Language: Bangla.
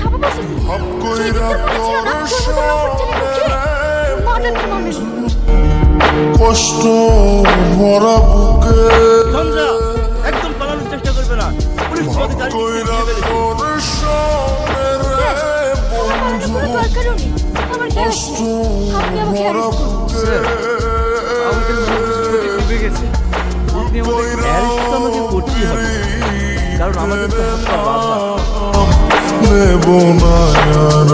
থামা বসেছি কষ্ট ভরা বুকে সঞ্জা একদম পালানোর চেষ্টা করবে না, পুলিশ তোমাদের গাড়ি নিয়ে গিয়ে ফেলেছে। দরকারও নেই আমার কি আছে? আপনি আমাকে অ্যারেস্ট করুন। আমাদের ডুবে গেছে, আপনি আমাদের অ্যারেস্ট তো আমাকে করতেই হবে, কারণ আমাদের তো হাত পা বাঁধা। নেব না আর